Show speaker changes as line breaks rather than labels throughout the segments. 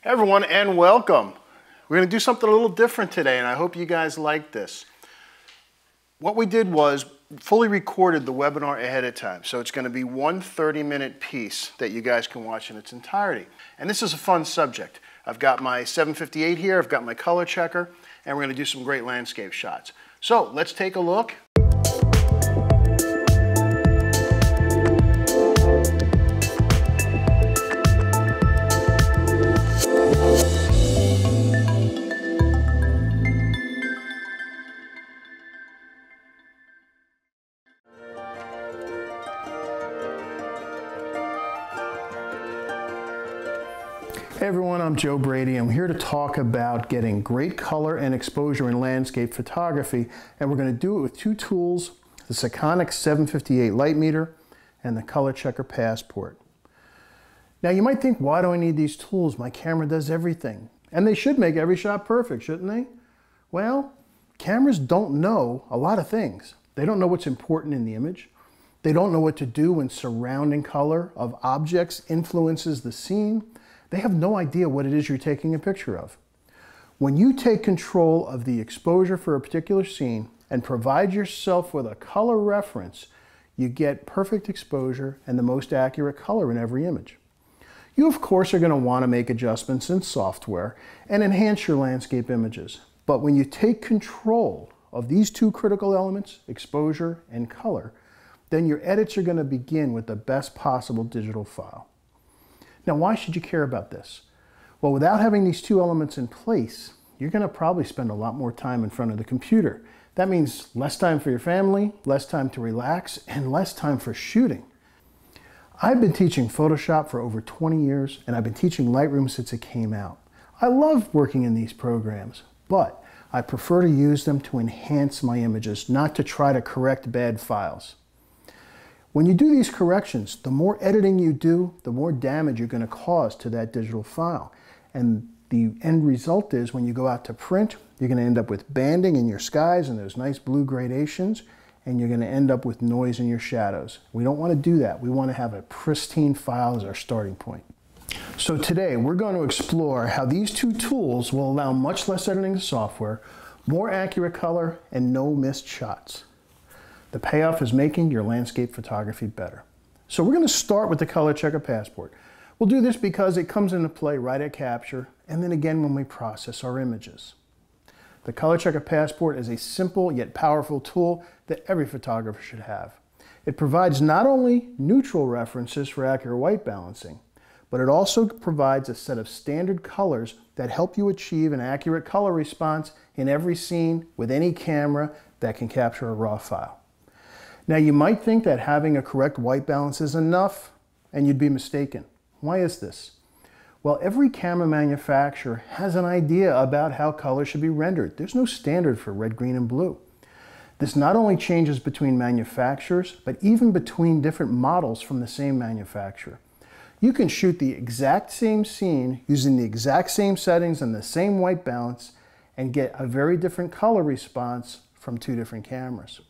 Hey everyone, and welcome. We're going to do something a little different today, and I hope you guys like this. What we did was fully recorded the webinar ahead of time, so it's going to be one 30-minute piece that you guys can watch in its entirety. And this is a fun subject. I've got my 758 here, I've got my color checker, and we're going to do some great landscape shots. So let's take a look. Hey everyone, I'm Joe Brady. I'm here to talk about getting great color and exposure in landscape photography, and we're going to do it with two tools, the Sekonic 758 light meter and the ColorChecker Passport. Now you might think, why do I need these tools? My camera does everything. And they should make every shot perfect, shouldn't they? Well, cameras don't know a lot of things. They don't know what's important in the image. They don't know what to do when surrounding color of objects influences the scene. They have no idea what it is you're taking a picture of. When you take control of the exposure for a particular scene and provide yourself with a color reference, you get perfect exposure and the most accurate color in every image. You, of course, are going to want to make adjustments in software and enhance your landscape images. But when you take control of these two critical elements, exposure and color, then your edits are going to begin with the best possible digital file. Now, why should you care about this? Well, without having these two elements in place, you're going to probably spend a lot more time in front of the computer. That means less time for your family, less time to relax, and less time for shooting. I've been teaching Photoshop for over 20 years, and I've been teaching Lightroom since it came out. I love working in these programs, but I prefer to use them to enhance my images, not to try to correct bad files. When you do these corrections, the more editing you do, the more damage you're going to cause to that digital file. And the end result is when you go out to print, you're going to end up with banding in your skies and those nice blue gradations, and you're going to end up with noise in your shadows. We don't want to do that. We want to have a pristine file as our starting point. So today we're going to explore how these two tools will allow much less editing of software, more accurate color, and no missed shots. The payoff is making your landscape photography better. So we're going to start with the ColorChecker Passport. We'll do this because it comes into play right at capture and then again when we process our images. The ColorChecker Passport is a simple yet powerful tool that every photographer should have. It provides not only neutral references for accurate white balancing, but it also provides a set of standard colors that help you achieve an accurate color response in every scene with any camera that can capture a raw file. Now you might think that having a correct white balance is enough, and you'd be mistaken. Why is this? Well, every camera manufacturer has an idea about how color should be rendered. There's no standard for red, green, and blue. This not only changes between manufacturers, but even between different models from the same manufacturer. You can shoot the exact same scene using the exact same settings and the same white balance and get a very different color response from two different cameras.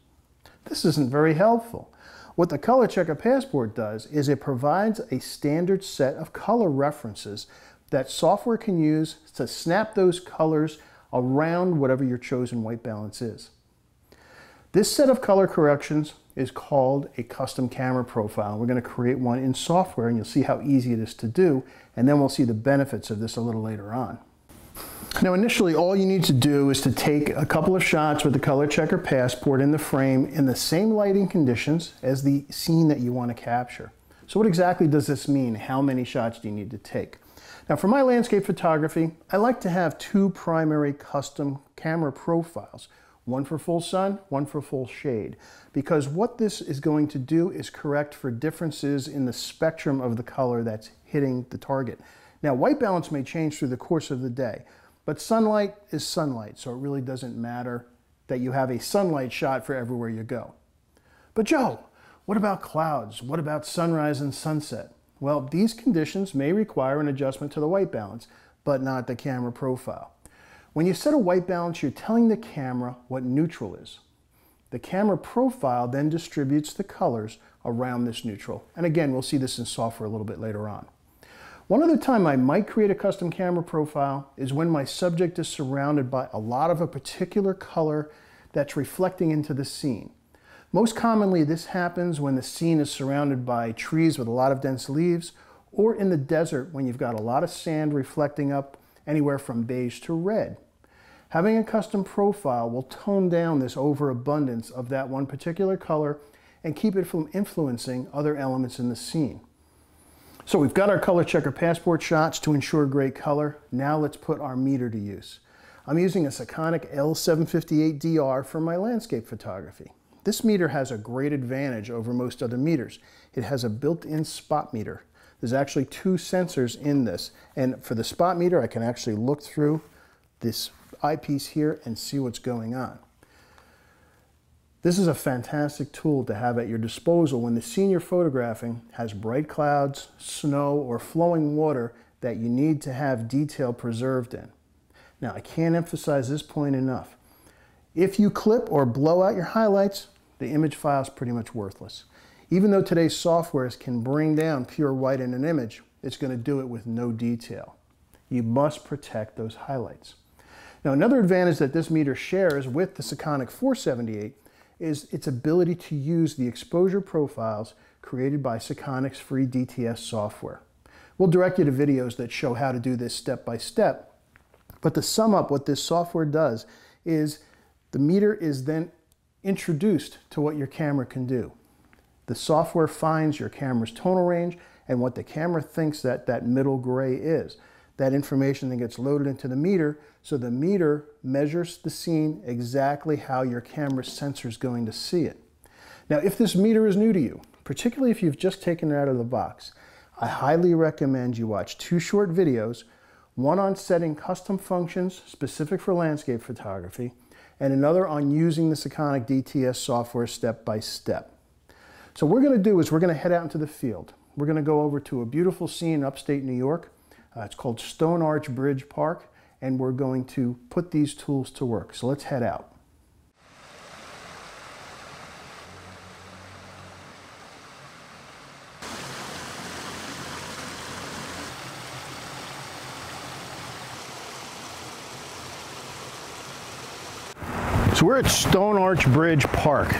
This isn't very helpful. What the ColorChecker Passport does is it provides a standard set of color references that software can use to snap those colors around whatever your chosen white balance is. This set of color corrections is called a custom camera profile. We're going to create one in software, and you'll see how easy it is to do, and then we'll see the benefits of this a little later on. Now initially all you need to do is to take a couple of shots with the ColorChecker Passport in the frame in the same lighting conditions as the scene that you want to capture. So what exactly does this mean? How many shots do you need to take? Now for my landscape photography, I like to have two primary custom camera profiles. One for full sun, one for full shade. Because what this is going to do is correct for differences in the spectrum of the color that's hitting the target. Now white balance may change through the course of the day. But sunlight is sunlight, so it really doesn't matter that you have a sunlight shot for everywhere you go. But Joe, what about clouds? What about sunrise and sunset? Well, these conditions may require an adjustment to the white balance, but not the camera profile. When you set a white balance, you're telling the camera what neutral is. The camera profile then distributes the colors around this neutral. And again, we'll see this in software a little bit later on. One other time I might create a custom camera profile is when my subject is surrounded by a lot of a particular color that's reflecting into the scene. Most commonly this happens when the scene is surrounded by trees with a lot of dense leaves, or in the desert when you've got a lot of sand reflecting up anywhere from beige to red. Having a custom profile will tone down this overabundance of that one particular color and keep it from influencing other elements in the scene. So we've got our ColorChecker Passport shots to ensure great color. Now let's put our meter to use. I'm using a Sekonic L-758DR for my landscape photography. This meter has a great advantage over most other meters. It has a built-in spot meter. There's actually two sensors in this, and for the spot meter I can actually look through this eyepiece here and see what's going on. This is a fantastic tool to have at your disposal when the scene you're photographing has bright clouds, snow, or flowing water that you need to have detail preserved in. Now, I can't emphasize this point enough. If you clip or blow out your highlights, the image file is pretty much worthless. Even though today's softwares can bring down pure white in an image, it's going to do it with no detail. You must protect those highlights. Now, another advantage that this meter shares with the Sekonic 478 is its ability to use the exposure profiles created by Sekonic's free DTS software. We'll direct you to videos that show how to do this step by step, but to sum up what this software does is the meter is then introduced to what your camera can do. The software finds your camera's tonal range and what the camera thinks that middle gray is. That information then gets loaded into the meter, so the meter measures the scene exactly how your camera sensor is going to see it. Now, if this meter is new to you, particularly if you've just taken it out of the box, I highly recommend you watch two short videos, one on setting custom functions specific for landscape photography, and another on using the Sekonic DTS software step by step. So what we're going to do is we're going to head out into the field. We're going to go over to a beautiful scene in upstate New York. It's called Stone Arch Bridge Park, and we're going to put these tools to work. So let's head out. So we're at Stone Arch Bridge Park.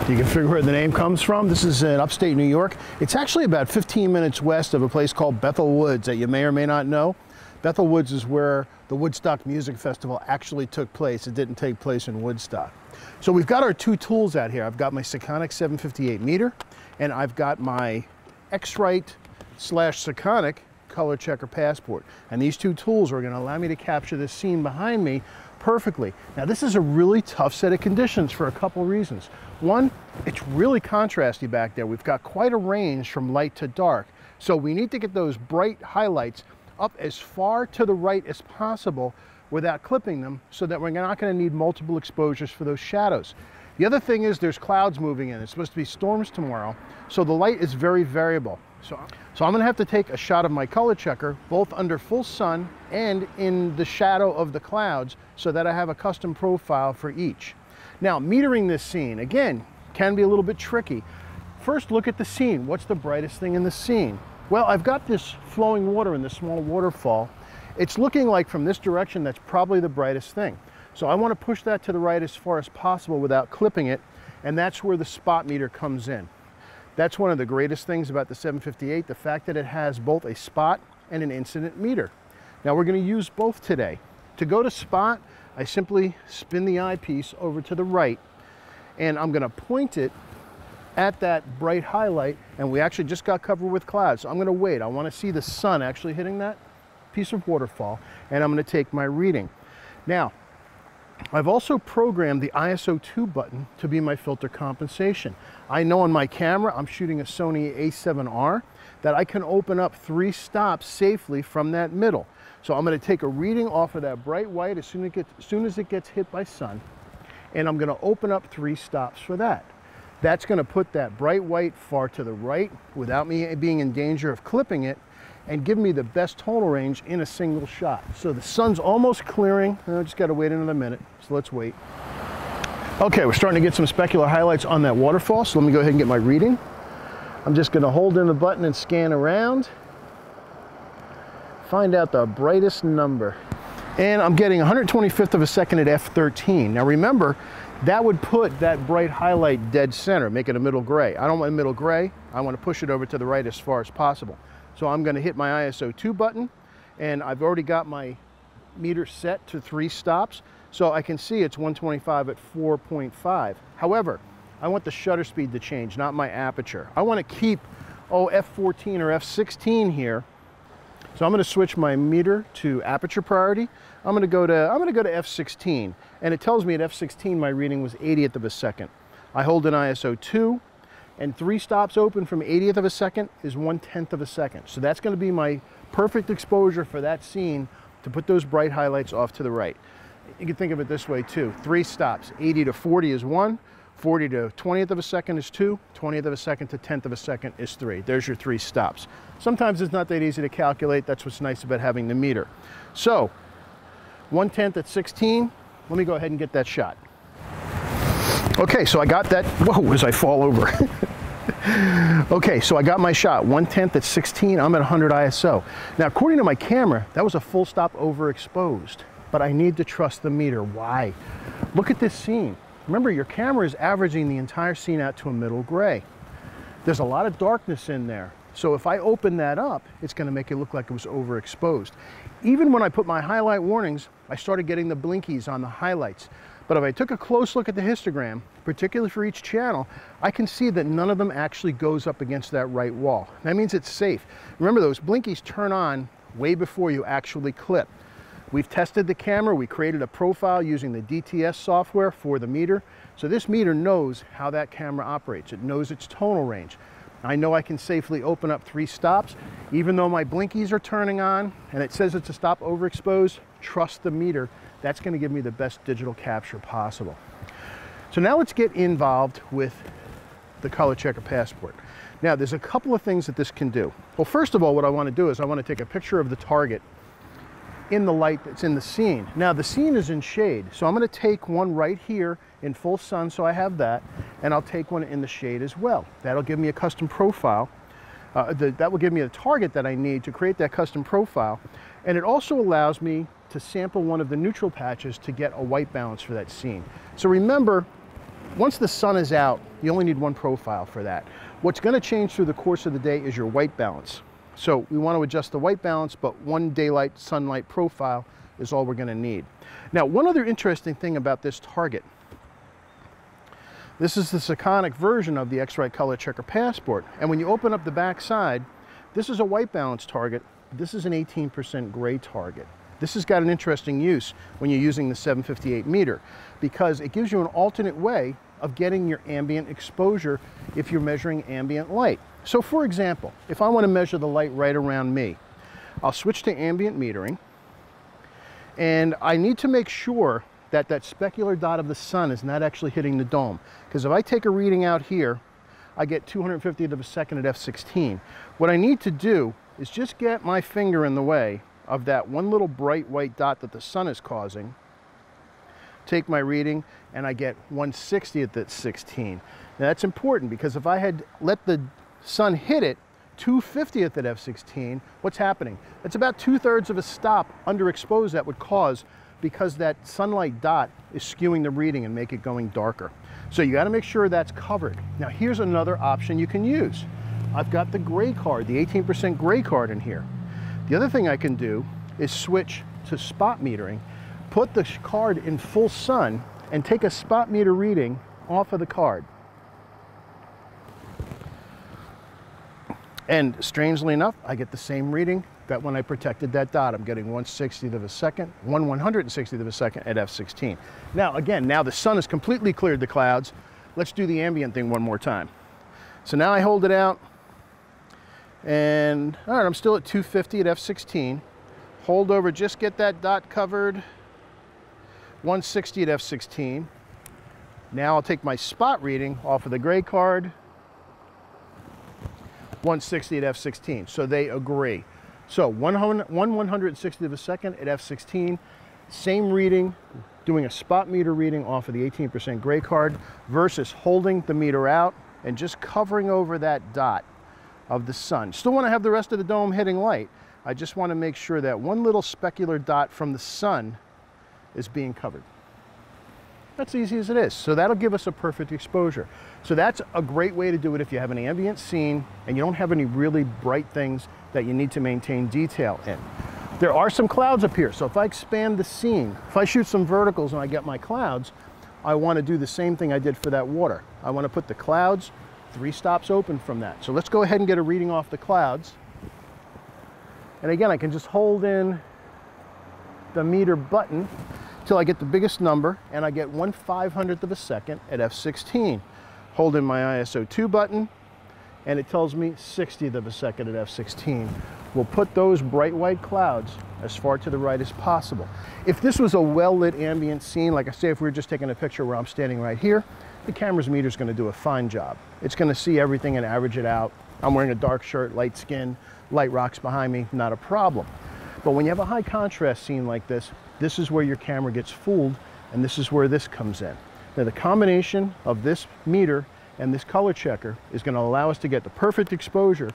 You can figure where the name comes from. This is in upstate New York. It's actually about 15 minutes west of a place called Bethel Woods that you may or may not know. Bethel Woods is where the Woodstock Music Festival actually took place. It didn't take place in Woodstock. So we've got our two tools out here. I've got my Sekonic 758 meter, and I've got my X-Rite /Sekonic ColorChecker Passport. And these two tools are going to allow me to capture this scene behind me perfectly. Now, this is a really tough set of conditions for a couple reasons. One, it's really contrasty back there. We've got quite a range from light to dark. So we need to get those bright highlights up as far to the right as possible without clipping them, so that we're not going to need multiple exposures for those shadows. The other thing is there's clouds moving in. It's supposed to be storms tomorrow, so the light is very variable. So I'm going to have to take a shot of my ColorChecker both under full sun and in the shadow of the clouds so that I have a custom profile for each. Now, metering this scene, again, can be a little bit tricky. First, look at the scene. What's the brightest thing in the scene? Well, I've got this flowing water in the small waterfall. It's looking like from this direction that's probably the brightest thing. So I want to push that to the right as far as possible without clipping it, and that's where the spot meter comes in. That's one of the greatest things about the 758, the fact that it has both a spot and an incident meter. Now we're going to use both today. To go to spot, I simply spin the eyepiece over to the right, and I'm going to point it at that bright highlight, and we actually just got covered with clouds. So I'm going to wait. I want to see the sun actually hitting that piece of waterfall, and I'm going to take my reading. Now, I've also programmed the ISO 2 button to be my filter compensation. I know on my camera, I'm shooting a Sony A7R, that I can open up 3 stops safely from that middle. So I'm going to take a reading off of that bright white as soon as it gets hit by sun, and I'm going to open up 3 stops for that. That's going to put that bright white far to the right without me being in danger of clipping it, and give me the best tonal range in a single shot. So the sun's almost clearing. I just got to wait another minute, so let's wait. Okay, we're starting to get some specular highlights on that waterfall, so let me go ahead and get my reading. I'm just going to hold in the button and scan around. find out the brightest number. And I'm getting 125th of a second at f13. Now remember, that would put that bright highlight dead center, make it a middle gray. I don't want a middle gray. I want to push it over to the right as far as possible. So I'm going to hit my ISO 2 button, and I've already got my meter set to 3 stops. So I can see it's 125 at 4.5. However, I want the shutter speed to change, not my aperture. I want to keep, f14 or f16 here. So I'm going to switch my meter to aperture priority. I'm going to go to f16, and it tells me at f16 my reading was 80th of a second. I hold an ISO 2, and 3 stops open from 80th of a second is 1/10 of a second. So that's going to be my perfect exposure for that scene to put those bright highlights off to the right. You can think of it this way too. 3 stops, 80 to 40 is 1, 40 to 20th of a second is 2, 20th of a second to 10th of a second is 3. There's your 3 stops. Sometimes it's not that easy to calculate. That's what's nice about having the meter. So 1/10 at 16. Let me go ahead and get that shot. Okay, so I got that. Whoa, as I fall over. Okay, so I got my shot. 1/10 at 16. I'm at 100 ISO. Now, according to my camera, that was a full stop overexposed. But I need to trust the meter. Why? Look at this scene. Remember, your camera is averaging the entire scene out to a middle gray. There's a lot of darkness in there. So if I open that up, it's going to make it look like it was overexposed. Even when I put my highlight warnings, I started getting the blinkies on the highlights. But if I took a close look at the histogram, particularly for each channel, I can see that none of them actually goes up against that right wall. That means it's safe. Remember, those blinkies turn on way before you actually clip. We've tested the camera. We created a profile using the DTS software for the meter. So this meter knows how that camera operates. It knows its tonal range. I know I can safely open up 3 stops, even though my blinkies are turning on and it says it's a stop overexposed. Trust the meter. That's going to give me the best digital capture possible. So now let's get involved with the ColorChecker Passport. Now, there's a couple of things that this can do. Well, first of all, what I want to do is I want to take a picture of the target in the light that's in the scene. Now, the scene is in shade, so I'm going to take one right here in full sun, so I have that, and I'll take one in the shade as well. That'll give me a custom profile. That will give me a target that I need to create that custom profile, and it also allows me to sample one of the neutral patches to get a white balance for that scene. So remember, once the sun is out, you only need one profile for that. What's going to change through the course of the day is your white balance. So we want to adjust the white balance, but one daylight sunlight profile is all we're going to need. Now, one other interesting thing about this target. This is the Sekonic version of the X-Rite ColorChecker Passport. And when you open up the back side, this is a white balance target. This is an 18% gray target. This has got an interesting use when you're using the 758 meter because it gives you an alternate way of getting your ambient exposure if you're measuring ambient light. So for example, if I want to measure the light right around me, I'll switch to ambient metering, and I need to make sure that that specular dot of the sun is not actually hitting the dome. Because if I take a reading out here, I get 250th of a second at f16. What I need to do is just get my finger in the way of that one little bright white dot that the sun is causing, take my reading, and I get 1/60th at 16. Now that's important because if I had let the sun hit it 2/50th at f16, what's happening? It's about 2/3 of a stop underexposed that would cause because that sunlight dot is skewing the reading and make it going darker. So you got to make sure that's covered. Now here's another option you can use. I've got the gray card, the 18% gray card in here. The other thing I can do is switch to spot metering, put the card in full sun, and take a spot meter reading off of the card. And strangely enough, I get the same reading that when I protected that dot. I'm getting 1/60th of a second, 1/160th of a second at f16. Now again, now the sun has completely cleared the clouds. Let's do the ambient thing one more time. So now I hold it out, and all right, I'm still at 250 at f16. Hold over, just get that dot covered, 160 at f16. Now I'll take my spot reading off of the gray card, 160 at f16. So they agree. So 1/160th of a second at f16, same reading, doing a spot meter reading off of the 18% gray card versus holding the meter out and just covering over that dot of the sun. Still want to have the rest of the dome hitting light, I just want to make sure that one little specular dot from the sun is being covered. That's easy as it is. So that'll give us a perfect exposure. So that's a great way to do it if you have an ambient scene and you don't have any really bright things that you need to maintain detail in. There are some clouds up here, so if I expand the scene, if I shoot some verticals and I get my clouds, I want to do the same thing I did for that water. I want to put the clouds 3 stops open from that. So let's go ahead and get a reading off the clouds. And again, I can just hold in the meter button till I get the biggest number, and I get 1/500th of a second at f/16. Hold in my ISO 2 button, and it tells me 60th of a second at f/16. We'll put those bright white clouds as far to the right as possible. If this was a well-lit ambient scene, like I say, if we were just taking a picture where I'm standing right here, the camera's meter is going to do a fine job. It's going to see everything and average it out. I'm wearing a dark shirt, light skin, light rocks behind me, not a problem. But when you have a high contrast scene like this is where your camera gets fooled, and this is where this comes in. Now the combination of this meter and this color checker is going to allow us to get the perfect exposure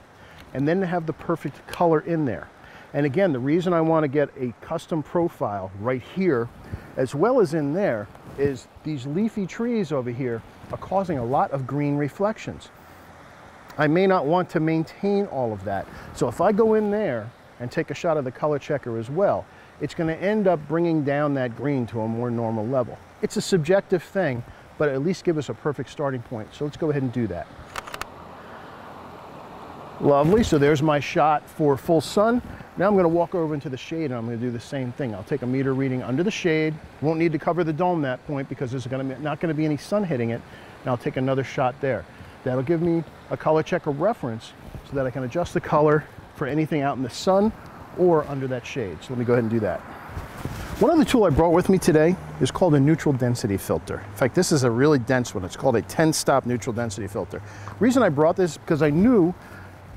and then to have the perfect color in there. And again, the reason I want to get a custom profile right here as well as in there is these leafy trees over here are causing a lot of green reflections. I may not want to maintain all of that. So if I go in there and take a shot of the color checker as well, it's going to end up bringing down that green to a more normal level. It's a subjective thing, but at least give us a perfect starting point. So let's go ahead and do that. Lovely, so there's my shot for full sun. Now I'm going to walk over into the shade and I'm going to do the same thing. I'll take a meter reading under the shade. Won't need to cover the dome that point because there's not going to be any sun hitting it. And I'll take another shot there. That'll give me a color checker reference so that I can adjust the color for anything out in the sun or under that shade. So let me go ahead and do that. One other tool I brought with me today is called a neutral density filter. In fact, this is a really dense one. It's called a 10-stop neutral density filter. The reason I brought this is because I knew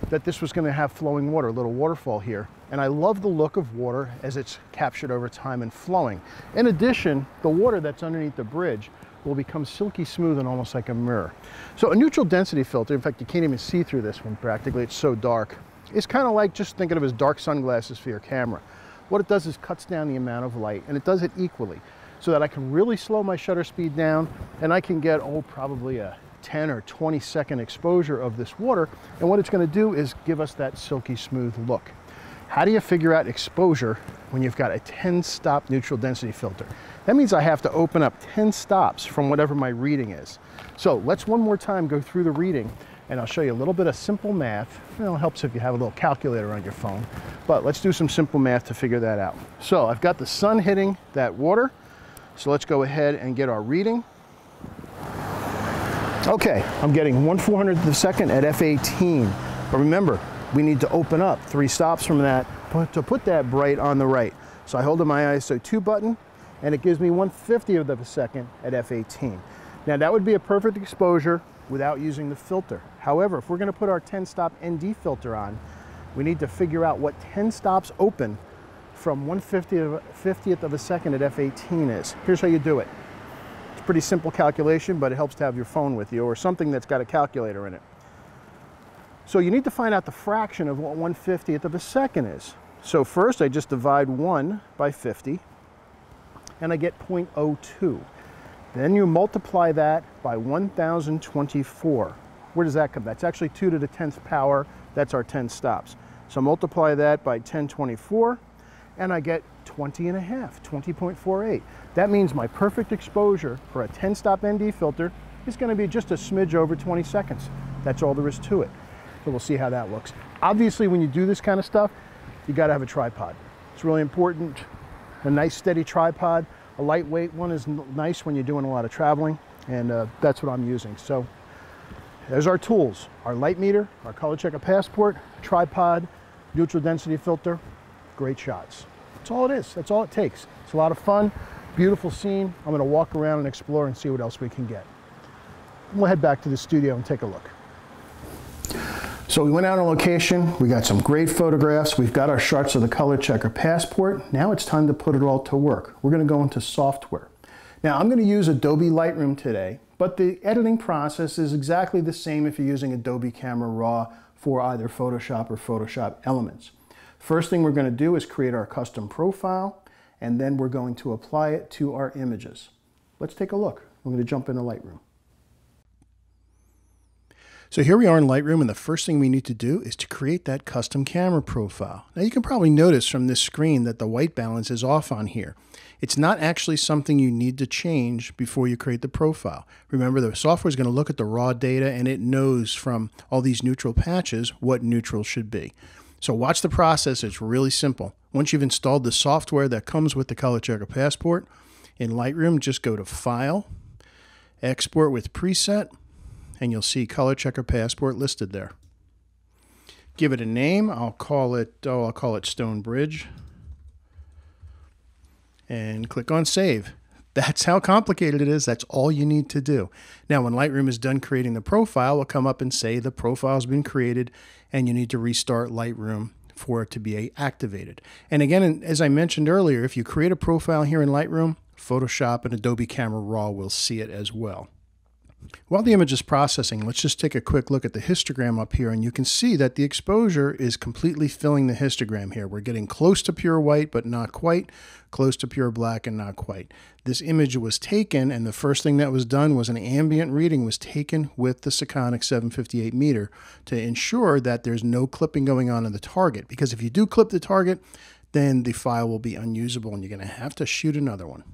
that this was going to have flowing water, a little waterfall here. And I love the look of water as it's captured over time and flowing. In addition, the water that's underneath the bridge will become silky smooth and almost like a mirror. So a neutral density filter, in fact, you can't even see through this one practically, it's so dark. It's kind of like just thinking of as dark sunglasses for your camera. What it does is cuts down the amount of light, and it does it equally so that I can really slow my shutter speed down and I can get, probably a 10 or 20 second exposure of this water. And what it's going to do is give us that silky smooth look. How do you figure out exposure when you've got a 10-stop neutral density filter? That means I have to open up 10 stops from whatever my reading is. So let's one more time go through the reading and I'll show you a little bit of simple math. It helps if you have a little calculator on your phone, but let's do some simple math to figure that out. So I've got the sun hitting that water. So let's go ahead and get our reading. Okay, I'm getting 1/400th of a second at f/18. But remember, we need to open up 3 stops from that to put that bright on the right. So I hold in my ISO 2 button and it gives me 1/50th of a second at f/18. Now that would be a perfect exposure without using the filter. However, if we're going to put our 10-stop ND filter on, we need to figure out what 10 stops open from 1/50th of a second at f/18 is. Here's how you do it. It's a pretty simple calculation, but it helps to have your phone with you or something that's got a calculator in it. So you need to find out the fraction of what 1/50th of a second is. So first I just divide 1 by 50 and I get 0.02. Then you multiply that by 1024. Where does that come? That's actually 2 to the 10th power. That's our 10 stops. So multiply that by 1024 and I get 20.5, 20.48. That means my perfect exposure for a 10-stop ND filter is going to be just a smidge over 20 seconds. That's all there is to it. So we'll see how that looks. Obviously, when you do this kind of stuff, you got to have a tripod. It's really important. A nice steady tripod. A lightweight one is nice when you're doing a lot of traveling, and that's what I'm using. So there's our tools. Our light meter, our ColorChecker Passport, tripod, neutral density filter, great shots. That's all it is. That's all it takes. It's a lot of fun, beautiful scene. I'm going to walk around and explore and see what else we can get. We'll head back to the studio and take a look. So we went out on location, we got some great photographs, we've got our shots of the ColorChecker Passport. Now it's time to put it all to work. We're going to go into software. Now I'm going to use Adobe Lightroom today, but the editing process is exactly the same if you're using Adobe Camera Raw for either Photoshop or Photoshop Elements. First thing we're going to do is create our custom profile, and then we're going to apply it to our images. Let's take a look. I'm going to jump into Lightroom. So here we are in Lightroom, and the first thing we need to do is to create that custom camera profile. Now you can probably notice from this screen that the white balance is off on here. It's not actually something you need to change before you create the profile. Remember, the software is going to look at the raw data, and it knows from all these neutral patches what neutral should be. So watch the process. It's really simple. Once you've installed the software that comes with the ColorChecker Passport, in Lightroom, just go to File, Export with Preset, and you'll see ColorChecker Passport listed there. Give it a name. I'll call it Stone Bridge. And click on Save. That's how complicated it is. That's all you need to do. Now, when Lightroom is done creating the profile, it'll come up and say the profile's been created and you need to restart Lightroom for it to be activated. And again, as I mentioned earlier, if you create a profile here in Lightroom, Photoshop and Adobe Camera Raw will see it as well. While the image is processing, let's just take a quick look at the histogram up here, and you can see that the exposure is completely filling the histogram here. We're getting close to pure white, but not quite, close to pure black and not quite. This image was taken, and the first thing that was done was an ambient reading was taken with the Sekonic 758 meter to ensure that there's no clipping going on in the target, because if you do clip the target, then the file will be unusable and you're going to have to shoot another one.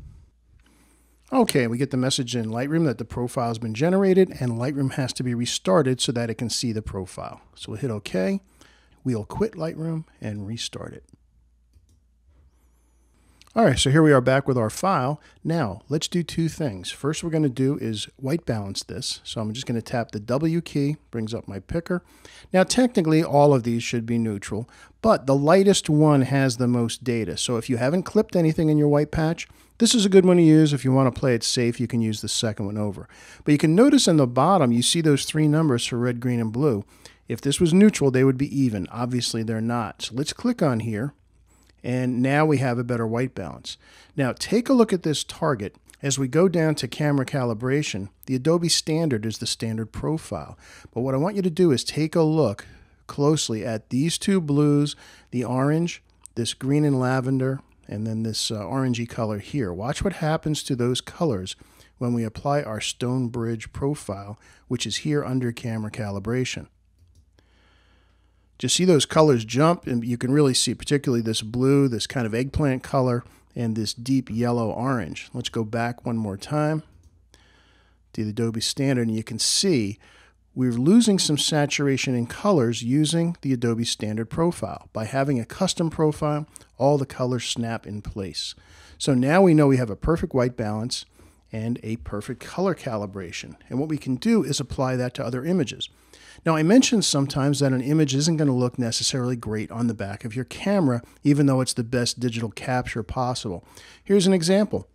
Okay, we get the message in Lightroom that the profile has been generated and Lightroom has to be restarted so that it can see the profile. So we'll hit OK. We'll quit Lightroom and restart it. All right, so here we are back with our file. Now, let's do two things. First, we're going to do is white balance this. So I'm just going to tap the W key, brings up my picker. Now, technically, all of these should be neutral, but the lightest one has the most data. So if you haven't clipped anything in your white patch, this is a good one to use. If you want to play it safe, you can use the second one over. But you can notice in the bottom, you see those three numbers for red, green, and blue. If this was neutral, they would be even. Obviously, they're not. So let's click on here. And now we have a better white balance. Now take a look at this target. As we go down to camera calibration, the Adobe standard is the standard profile. But what I want you to do is take a look closely at these two blues, the orange, this green and lavender, and then this orangey color here. Watch what happens to those colors when we apply our Stone Bridge profile, which is here under camera calibration. Just see those colors jump, and you can really see particularly this blue, this kind of eggplant color, and this deep yellow orange. Let's go back one more time to the Adobe Standard, and you can see we're losing some saturation in colors using the Adobe Standard profile. By having a custom profile, all the colors snap in place. So now we know we have a perfect white balance and a perfect color calibration. And what we can do is apply that to other images. Now, I mentioned sometimes that an image isn't going to look necessarily great on the back of your camera, even though it's the best digital capture possible. Here's an example.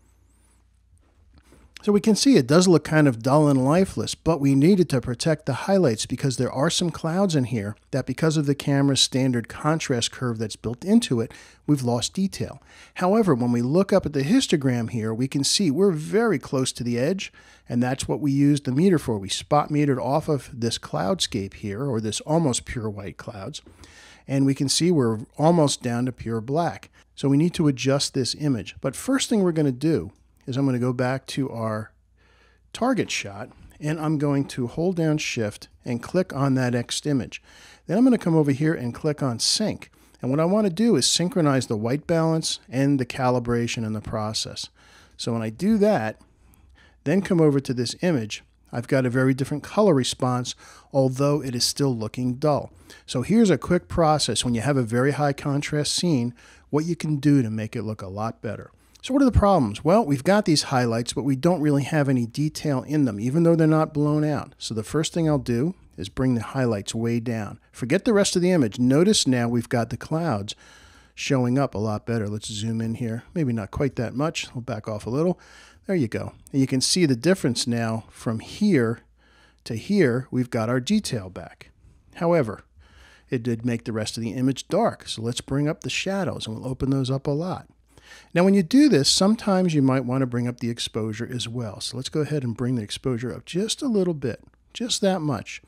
So we can see it does look kind of dull and lifeless, but we needed to protect the highlights because there are some clouds in here that, because of the camera's standard contrast curve that's built into it, we've lost detail. However, when we look up at the histogram here, we can see we're very close to the edge, and that's what we used the meter for. We spot metered off of this cloudscape here, or this almost pure white clouds, and we can see we're almost down to pure black. So we need to adjust this image. But first thing we're going to do is I'm going to go back to our target shot, and I'm going to hold down Shift and click on that X image. Then I'm going to come over here and click on Sync. And what I want to do is synchronize the white balance and the calibration in the process. So when I do that, then come over to this image, I've got a very different color response, although it is still looking dull. So here's a quick process when you have a very high contrast scene, what you can do to make it look a lot better. So what are the problems? Well, we've got these highlights, but we don't really have any detail in them, even though they're not blown out. So the first thing I'll do is bring the highlights way down. Forget the rest of the image. Notice now we've got the clouds showing up a lot better. Let's zoom in here. Maybe not quite that much. We'll back off a little. There you go. And you can see the difference now from here to here. We've got our detail back. However, it did make the rest of the image dark. So let's bring up the shadows, and we'll open those up a lot. Now, when you do this, sometimes you might want to bring up the exposure as well. So let's go ahead and bring the exposure up just a little bit, just that much,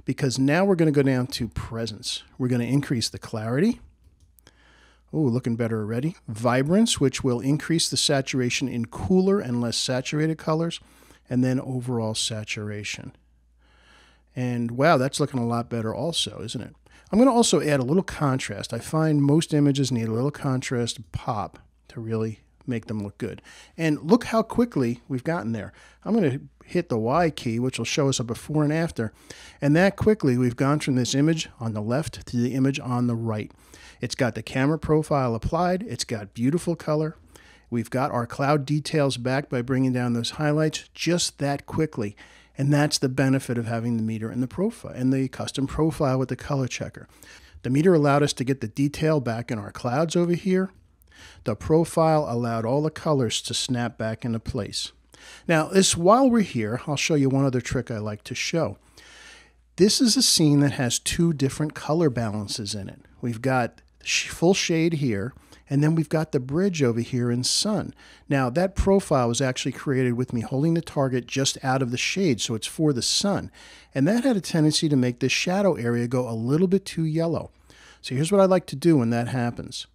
because now we're going to go down to presence. We're going to increase the clarity, Oh, looking better already. Vibrance, which will increase the saturation in cooler and less saturated colors. And then overall saturation. And wow, that's looking a lot better also, isn't it? I'm going to also add a little contrast. I find most images need a little contrast pop to really make them look good. And look how quickly we've gotten there. I'm going to hit the Y key, which will show us a before and after. And that quickly we've gone from this image on the left to the image on the right. It's got the camera profile applied. It's got beautiful color. We've got our cloud details back by bringing down those highlights just that quickly. And that's the benefit of having the meter and the profile and the custom profile with the color checker. The meter allowed us to get the detail back in our clouds over here. The profile allowed all the colors to snap back into place. Now, while we're here, I'll show you one other trick I like to show. This is a scene that has two different color balances in it. We've got full shade here, and then we've got the bridge over here in sun. Now, that profile was actually created with me holding the target just out of the shade, so it's for the sun. And that had a tendency to make the shadow area go a little bit too yellow. So here's what I like to do when that happens.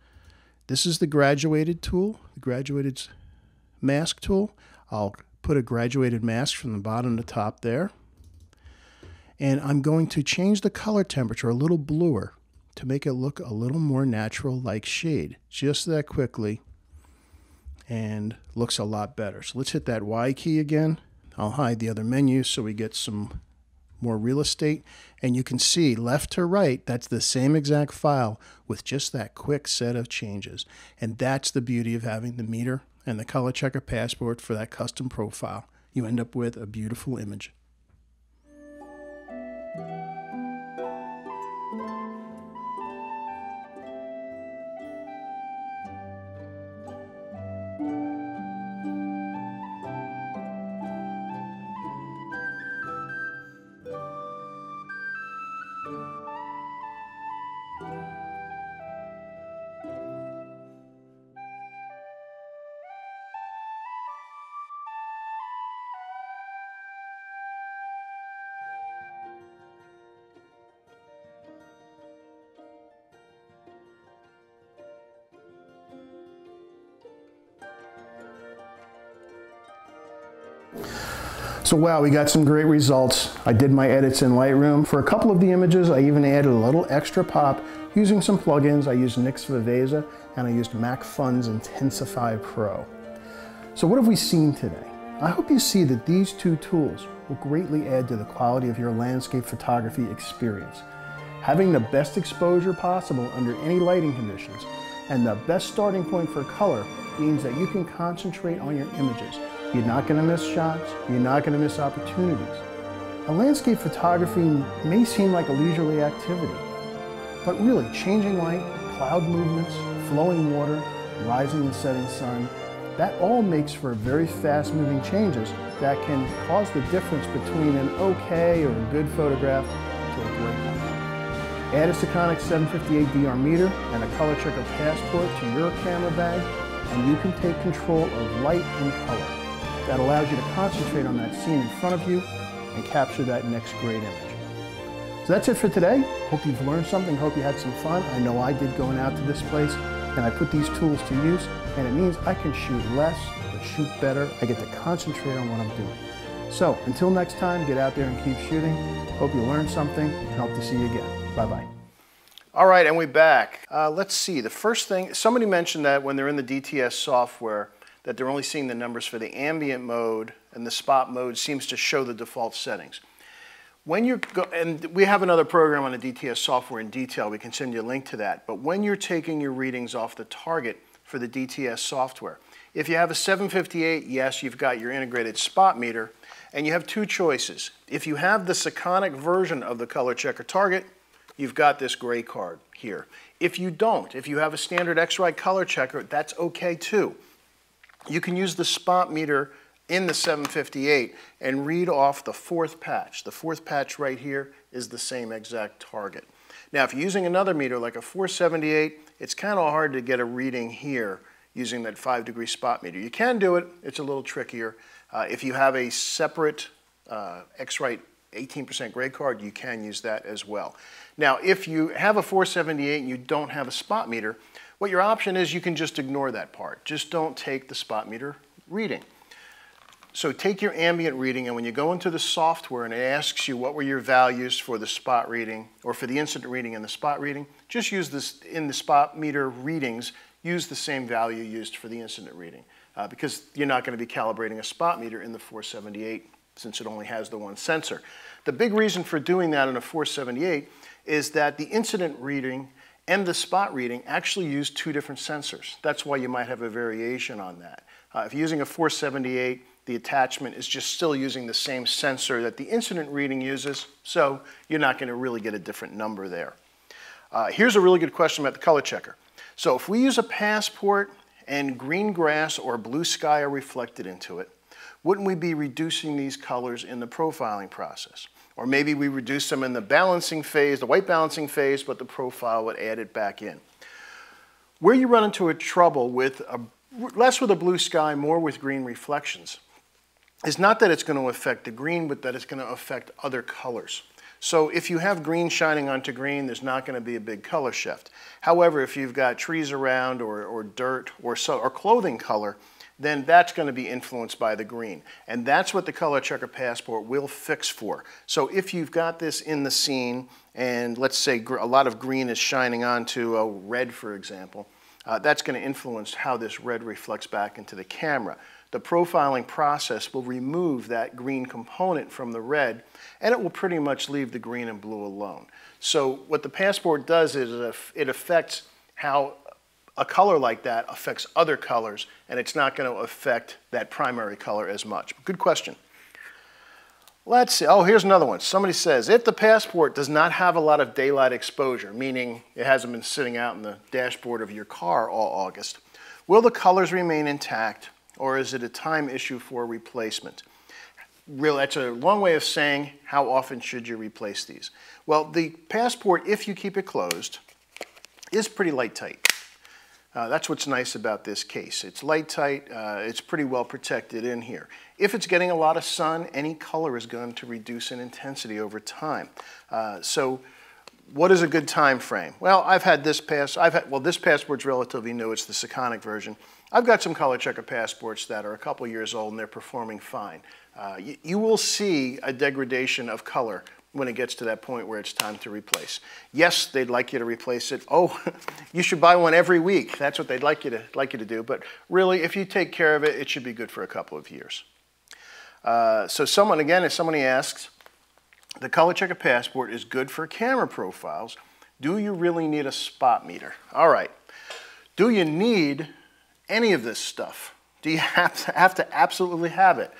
This is the graduated tool, the graduated mask tool. I'll put a graduated mask from the bottom to top there. And I'm going to change the color temperature a little bluer to make it look a little more natural like shade. Just that quickly. And looks a lot better. So let's hit that Y key again. I'll hide the other menus so we get some more real estate. And you can see left to right, that's the same exact file with just that quick set of changes. And that's the beauty of having the meter and the ColorChecker Passport for that custom profile. You end up with a beautiful image. So wow, we got some great results. I did my edits in Lightroom. For a couple of the images, I even added a little extra pop using some plugins. I used NYX Viveza and I used Mac Fun's Intensify Pro. So what have we seen today? I hope you see that these two tools will greatly add to the quality of your landscape photography experience. Having the best exposure possible under any lighting conditions and the best starting point for color means that you can concentrate on your images. You're not going to miss shots, you're not going to miss opportunities. A landscape photography may seem like a leisurely activity, but really changing light, cloud movements, flowing water, rising and setting sun, that all makes for very fast moving changes that can cause the difference between an okay or a good photograph to a great one. Add a Sekonic L-758DR meter and a ColorChecker Passport to your camera bag and you can take control of light and color. That allows you to concentrate on that scene in front of you and capture that next great image. So that's it for today. Hope you've learned something, hope you had some fun. I know I did going out to this place, and I put these tools to use, and it means I can shoot less, but shoot better. I get to concentrate on what I'm doing. So until next time, get out there and keep shooting. Hope you learned something, and hope to see you again. Bye-bye. All right, and we're back. Let's see, the first thing, somebody mentioned that when they're in the DTS software, that they're only seeing the numbers for the ambient mode, and the spot mode seems to show the default settings. When you go, and we have another program on the DTS software in detail, we can send you a link to that, but when you're taking your readings off the target for the DTS software, if you have a 758, yes, you've got your integrated spot meter, and you have two choices. If you have the Sekonic version of the ColorChecker target, you've got this gray card here. If you don't, if you have a standard X-Rite ColorChecker, that's okay too. You can use the spot meter in the 758 and read off the fourth patch. The fourth patch right here is the same exact target. Now, if you're using another meter like a 478, it's kind of hard to get a reading here using that 5-degree spot meter. You can do it, it's a little trickier. If you have a separate X-Rite 18% gray card, you can use that as well. Now, if you have a 478 and you don't have a spot meter, What your option is, you can just ignore that part. Just don't take the spot meter reading. So take your ambient reading, and when you go into the software and it asks you what were your values for the spot reading or for the incident reading and the spot reading, just use this in the spot meter readings, use the same value used for the incident reading because you're not going to be calibrating a spot meter in the 478 since it only has the one sensor. The big reason for doing that in a 478 is that the incident reading and the spot reading actually use two different sensors. That's why you might have a variation on that. If you're using a 478, the attachment is just still using the same sensor that the incident reading uses, so you're not going to really get a different number there. Here's a really good question about the color checker. So if we use a Passport and green grass or blue sky are reflected into it, wouldn't we be reducing these colors in the profiling process? Or maybe we reduce them in the balancing phase, the white balancing phase, but the profile would add it back in. Where you run into a trouble with less with a blue sky, more with green reflections, is not that it's going to affect the green, but that it's going to affect other colors. So if you have green shining onto green, there's not going to be a big color shift. However, if you've got trees around or dirt or clothing color, then that's going to be influenced by the green. And that's what the ColorChecker Passport will fix for. So if you've got this in the scene, and let's say a lot of green is shining onto a red, for example, that's going to influence how this red reflects back into the camera. The profiling process will remove that green component from the red, and it will pretty much leave the green and blue alone. So what the Passport does is it affects how a color like that affects other colors, and it's not going to affect that primary color as much. Good question. Let's see. Oh, here's another one. Somebody says, if the Passport does not have a lot of daylight exposure, meaning it hasn't been sitting out in the dashboard of your car all August, will the colors remain intact, or is it a time issue for replacement? Really, that's a long way of saying how often should you replace these. Well, the Passport, if you keep it closed, is pretty light tight. That's what's nice about this case. It's light tight, it's pretty well protected in here. If it's getting a lot of sun, any color is going to reduce in intensity over time. So what is a good time frame? Well, this Passport's relatively new, it's the Sekonic version. I've got some ColorChecker Passports that are a couple years old and they're performing fine. You will see a degradation of color when it gets to that point where it's time to replace. Yes, they'd like you to replace it. Oh, you should buy one every week. That's what they'd like you to do. But really, if you take care of it, it should be good for a couple of years. So if somebody asks, the ColorChecker Passport is good for camera profiles. Do you really need a spot meter? All right. Do you need any of this stuff? Do you have to absolutely have it?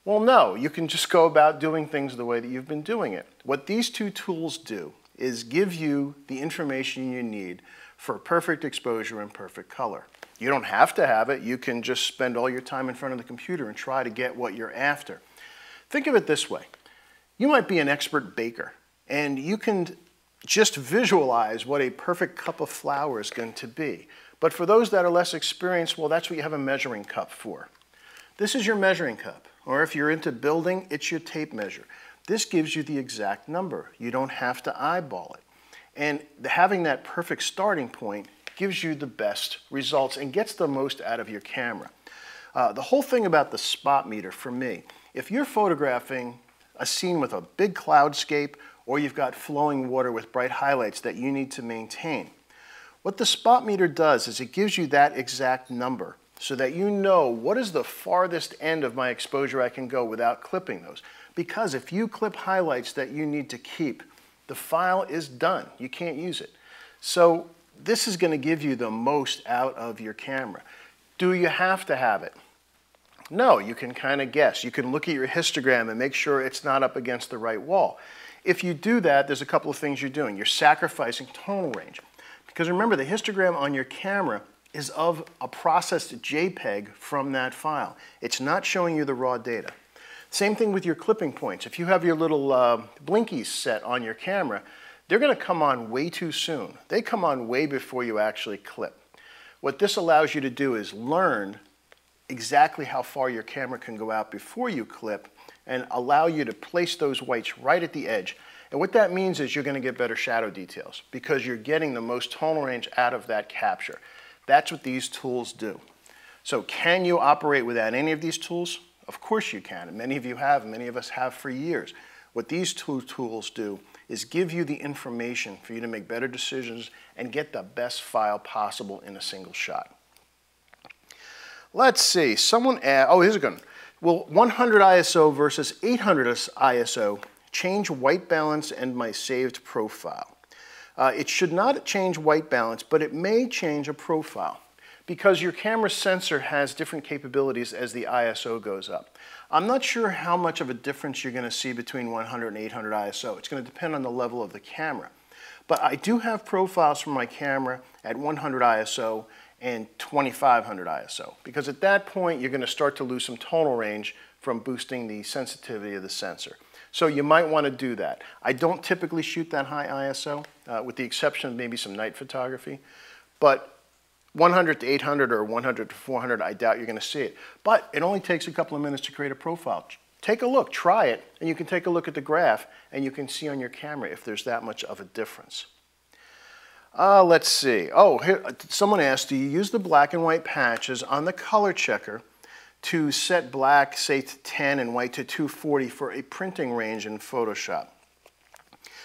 Well, no, you can just go about doing things the way that you've been doing it. What these two tools do is give you the information you need for perfect exposure and perfect color. You don't have to have it. You can just spend all your time in front of the computer and try to get what you're after. Think of it this way. You might be an expert baker, and you can just visualize what a perfect cup of flour is going to be. But for those that are less experienced, well, that's what you have a measuring cup for. This is your measuring cup. Or if you're into building, it's your tape measure. This gives you the exact number. You don't have to eyeball it. And having that perfect starting point gives you the best results and gets the most out of your camera. The whole thing about the spot meter for me, if you're photographing a scene with a big cloudscape or you've got flowing water with bright highlights that you need to maintain, what the spot meter does is it gives you that exact number, so that you know what is the farthest end of my exposure I can go without clipping those. Because if you clip highlights that you need to keep, the file is done. You can't use it. So this is going to give you the most out of your camera. Do you have to have it? No, you can kind of guess. You can look at your histogram and make sure it's not up against the right wall. If you do that, there's a couple of things you're doing. You're sacrificing tonal range. Because remember, the histogram on your camera is of a processed JPEG from that file. It's not showing you the raw data. Same thing with your clipping points. If you have your little blinkies set on your camera, they're going to come on way too soon. They come on way before you actually clip. What this allows you to do is learn exactly how far your camera can go out before you clip and allow you to place those whites right at the edge. And what that means is you're going to get better shadow details because you're getting the most tonal range out of that capture. That's what these tools do. So can you operate without any of these tools? Of course you can, and many of you have, and many of us have for years. What these two tools do is give you the information for you to make better decisions and get the best file possible in a single shot. Let's see, someone asked, oh, here's a good one. Will 100 ISO versus 800 ISO change white balance and my saved profile? It should not change white balance, but it may change a profile because your camera sensor has different capabilities as the ISO goes up. I'm not sure how much of a difference you're going to see between 100 and 800 ISO. It's going to depend on the level of the camera. But I do have profiles for my camera at 100 ISO and 2500 ISO because at that point you're going to start to lose some tonal range from boosting the sensitivity of the sensor. So you might want to do that. I don't typically shoot that high ISO with the exception of maybe some night photography, but 100 to 800 or 100 to 400, I doubt you're going to see it. But it only takes a couple of minutes to create a profile. Take a look, try it, and you can take a look at the graph and you can see on your camera if there's that much of a difference. Let's see. Oh, here, someone asked, do you use the black and white patches on the color checker to set black, say, to 10 and white to 240 for a printing range in Photoshop?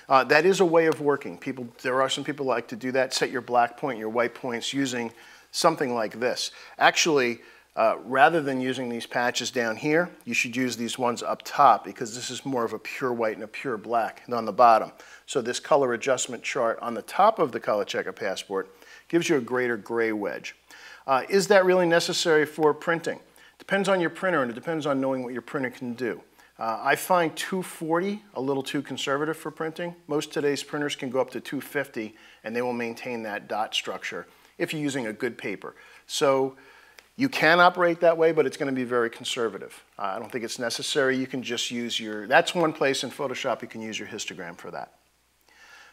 That is a way of working. There are some people who like to do that, set your black point, your white points using something like this. Actually, rather than using these patches down here, you should use these ones up top because this is more of a pure white and a pure black than on the bottom. So this color adjustment chart on the top of the ColorChecker Passport gives you a greater gray wedge. Is that really necessary for printing? Depends on your printer and it depends on knowing what your printer can do. I find 240 a little too conservative for printing. Most today's printers can go up to 250 and they will maintain that dot structure if you're using a good paper. So you can operate that way, but it's going to be very conservative. I don't think it's necessary. You can just use that's one place in Photoshop you can use your histogram for that.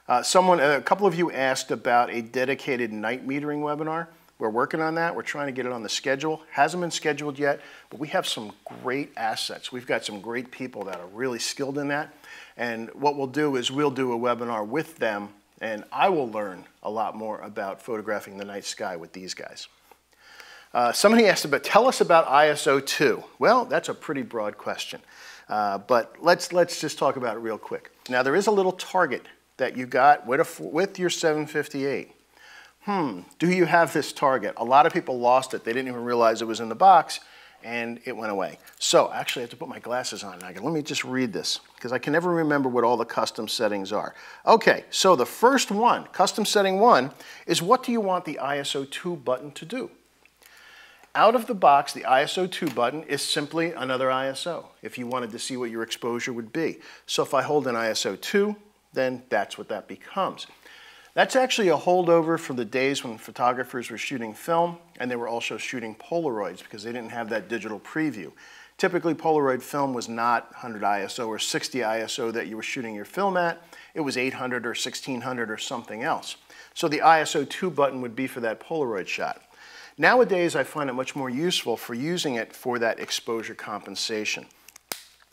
A couple of you asked about a dedicated night metering webinar. We're working on that. We're trying to get it on the schedule. Hasn't been scheduled yet, but we have some great assets. We've got some great people that are really skilled in that. And what we'll do is we'll do a webinar with them, and I will learn a lot more about photographing the night sky with these guys. Somebody asked tell us about ISO 2. Well, that's a pretty broad question, but let's just talk about it real quick. Now, there is a little target that you got with your 758. Do you have this target? A lot of people lost it. They didn't even realize it was in the box, and it went away. So actually, I have to put my glasses on. Let me just read this, because I can never remember what all the custom settings are. Okay, so the first one, custom setting 1, is what do you want the ISO 2 button to do? Out of the box, the ISO 2 button is simply another ISO, if you wanted to see what your exposure would be. So if I hold an ISO 2, then that's what that becomes. That's actually a holdover from the days when photographers were shooting film and they were also shooting Polaroids because they didn't have that digital preview. Typically, Polaroid film was not 100 ISO or 60 ISO that you were shooting your film at. It was 800 or 1600 or something else. So the ISO 2 button would be for that Polaroid shot. Nowadays, I find it much more useful for using it for that exposure compensation.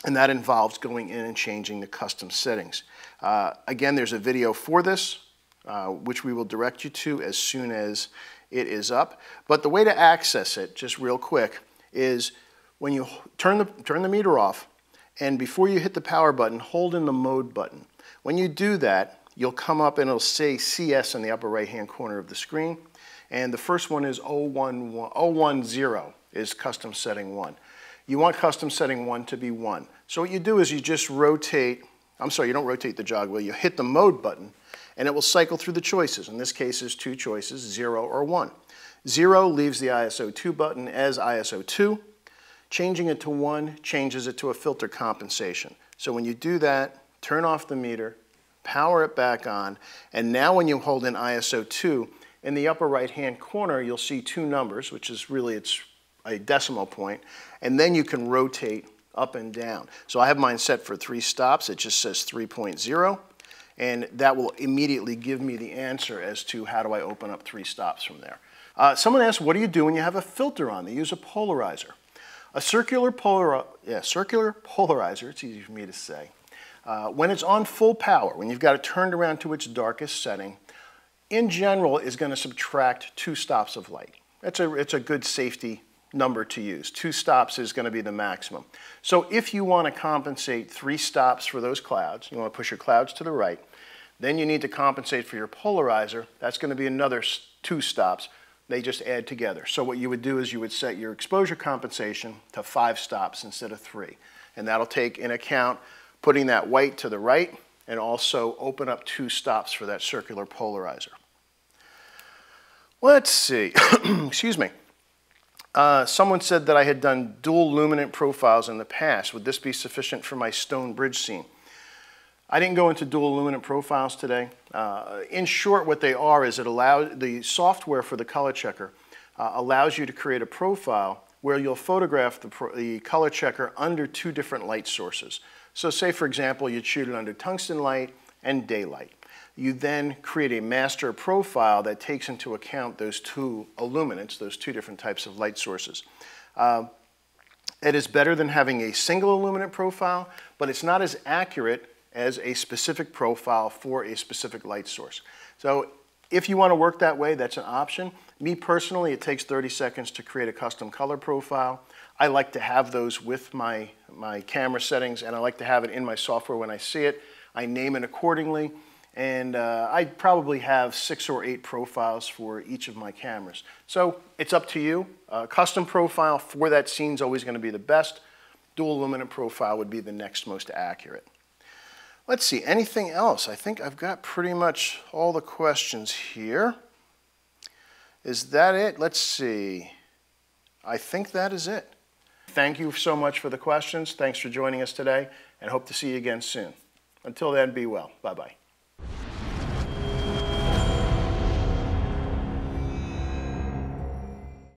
And that involves going in and changing the custom settings. Again, there's a video for this, which we will direct you to as soon as it is up. But the way to access it, just real quick, is when you turn the meter off, and before you hit the power button, hold in the mode button. When you do that, you'll come up and it'll say CS in the upper right-hand corner of the screen. And the first one is 010 is custom setting 1. You want custom setting 1 to be 1. So what you do is you just rotate, you don't rotate the jog wheel, you hit the mode button, and it will cycle through the choices. In this case, there's 2 choices, 0 or 1. 0 leaves the ISO 2 button as ISO 2. Changing it to 1 changes it to a filter compensation. So when you do that, turn off the meter, power it back on, and now when you hold in ISO 2, in the upper right-hand corner, you'll see 2 numbers, which is really, it's a decimal point, and then you can rotate up and down. So I have mine set for 3 stops. It just says 3.0. And that will immediately give me the answer as to how do I open up 3 stops from there. Someone asked, what do you do when you have a filter on? They use a polarizer. A circular polarizer, it's easy for me to say, when it's on full power, when you've got it turned around to its darkest setting, in general, is going to subtract 2 stops of light. It's a good safety number to use. 2 stops is going to be the maximum. So if you want to compensate 3 stops for those clouds, you want to push your clouds to the right, then you need to compensate for your polarizer. That's going to be another 2 stops. They just add together. So what you would do is you would set your exposure compensation to 5 stops instead of 3. And that'll take in account putting that white to the right and also open up 2 stops for that circular polarizer. Let's see. Excuse me. Someone said that I had done dual luminant profiles in the past. Would this be sufficient for my stone bridge scene? I didn't go into dual luminant profiles today. In short, what they are is the software for the color checker allows you to create a profile where you'll photograph the color checker under 2 different light sources. So say, for example, you'd shoot it under tungsten light and daylight. You then create a master profile that takes into account those 2 illuminants, those 2 different types of light sources. It is better than having a single illuminant profile, but it's not as accurate as a specific profile for a specific light source. So if you want to work that way, that's an option. Me personally, it takes 30 seconds to create a custom color profile. I like to have those with my camera settings, and I like to have it in my software when I see it. I name it accordingly, and I probably have 6 or 8 profiles for each of my cameras. So it's up to you. Custom profile for that scene is always going to be the best. Dual luminant profile would be the next most accurate. Let's see, anything else? I think I've got pretty much all the questions here. Is that it? Let's see. I think that is it. Thank you so much for the questions. Thanks for joining us today, and hope to see you again soon. Until then, be well. Bye-bye.